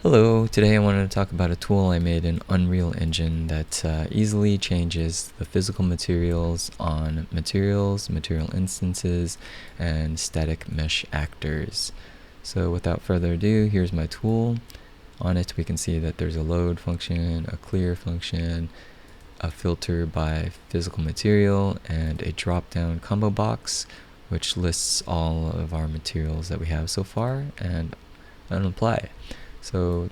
Hello, today I wanted to talk about a tool I made in Unreal Engine that easily changes the physical materials on materials, material instances, and static mesh actors. So without further ado, here's my tool. On it we can see that there's a load function, a clear function, a filter by physical material, and a drop-down combo box which lists all of our materials that we have so far and apply. So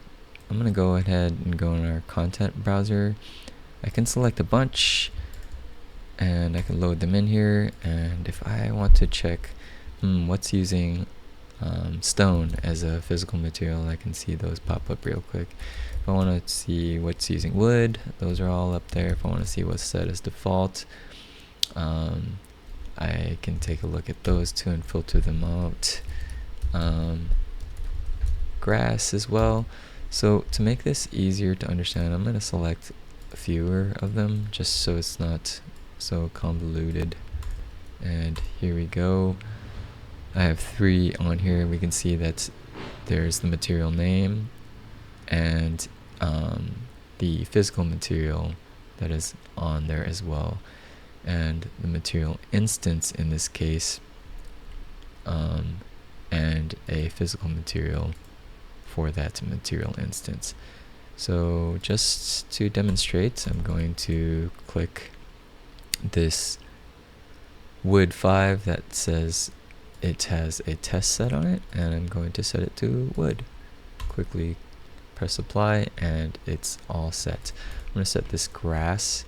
I'm going to go ahead and go in our content browser. I can select a bunch and I can load them in here, and if I want to check what's using stone as a physical material, I can see those pop up real quick. If I want to see what's using wood, those are all up there. If I want to see what's set as default, I can take a look at those two and filter them out. Grass as well. So to make this easier to understand, I'm going to select fewer of them just so it's not so convoluted. And here we go. I have 3 on here. We can see that there's the material name and the physical material that is on there as well, and the material instance in this case, and a physical material for that material instance. So just to demonstrate, I'm going to click this wood 5 that says it has a test set on it, and I'm going to set it to wood. Quickly press apply and it's all set. I'm going to set this grass,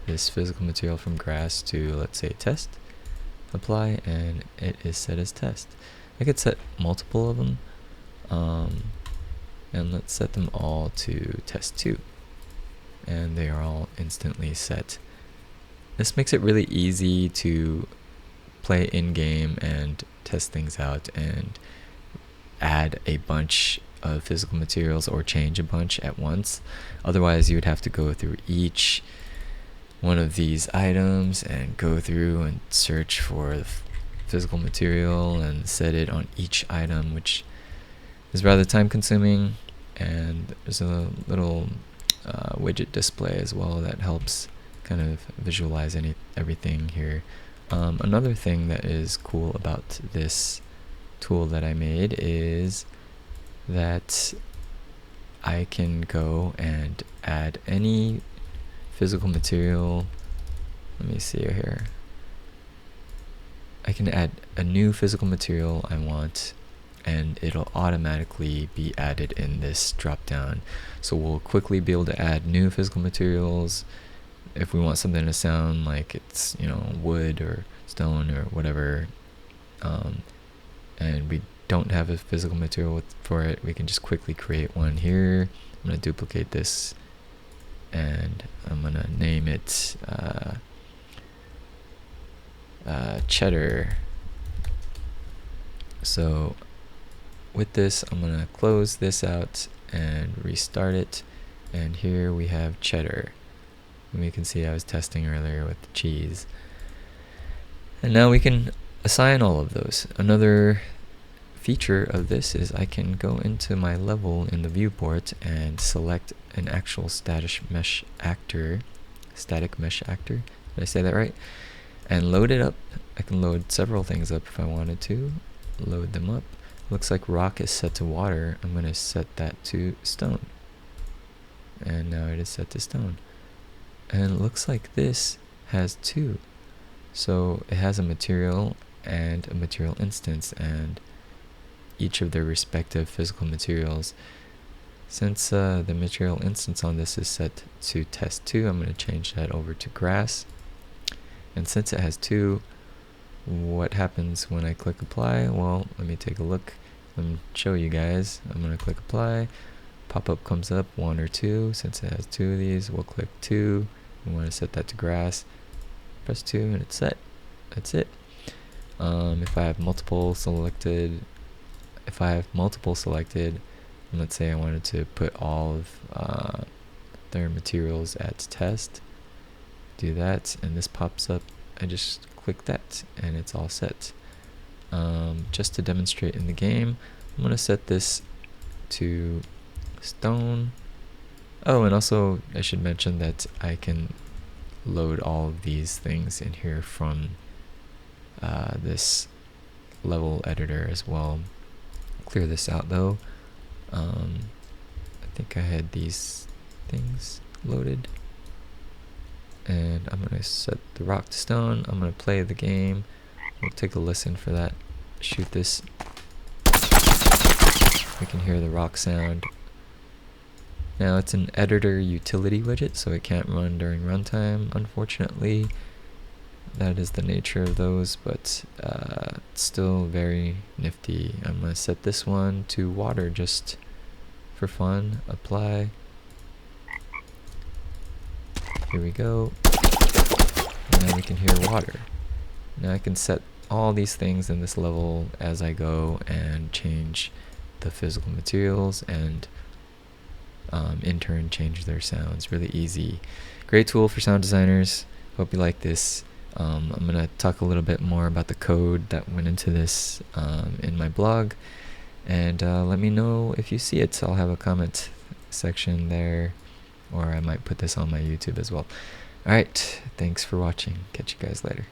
this physical material from grass, to, let's say, test. Apply, and it is set as test. I could set multiple of them, and let's set them all to test 2, and they are all instantly set. This makes it really easy to play in-game and test things out and add a bunch of physical materials or change a bunch at once. Otherwise you would have to go through each one of these items and go through and search for the physical material and set it on each item, which is rather time consuming. And there's a little widget display as well that helps kind of visualize everything here. Another thing that is cool about this tool that I made is that I can go and add any physical material. Let me see here. I can add a new physical material I want, and it'll automatically be added in this drop down. So we'll quickly be able to add new physical materials if we want something to sound like it's, wood or stone or whatever, and we don't have a physical material for it, we can just quickly create one here. I'm going to duplicate this and I'm going to name it cheddar. So with this, I'm going to close this out and restart it, and here we have cheddar. And we can see I was testing earlier with the cheese, and now we can assign all of those. Another feature of this is I can go into my level in the viewport and select an actual static mesh actor. Did I say that right? And load it up. I can load several things up if I wanted to. Load them up. Looks like rock is set to water. I'm going to set that to stone. And now it is set to stone. And it looks like this has 2. So it has a material and a material instance, and each of their respective physical materials. Since the material instance on this is set to test 2, I'm going to change that over to grass. And since it has 2, what happens when I click apply? Well, let me take a look. Let me show you guys. I'm going to click apply. Pop-up comes up, 1 or 2. Since it has 2 of these, we'll click 2. We want to set that to grass. Press 2 and it's set. That's it. If I have multiple selected, and let's say I wanted to put all of their materials at test, do that, and this pops up. I just click that and it's all set. Just to demonstrate in the game, I'm going to set this to stone. Oh, and also I should mention that I can load all of these things in here from this level editor as well. Clear this out though. I think I had these things loaded, and I'm gonna set the rock to stone. I'm gonna play the game. We'll take a listen for that. Shoot this. We can hear the rock sound. Now it's an editor utility widget, so it can't run during runtime, unfortunately. That is the nature of those, but it's still very nifty. I'm gonna set this one to water just for fun. Apply. Here we go. And now we can hear water. Now I can set all these things in this level as I go and change the physical materials and in turn change their sounds. Really easy. Great tool for sound designers. Hope you like this. I'm going to talk a little bit more about the code that went into this in my blog, and let me know if you see it. I'll have a comment section there, or I might put this on my YouTube as well. Alright, thanks for watching. Catch you guys later.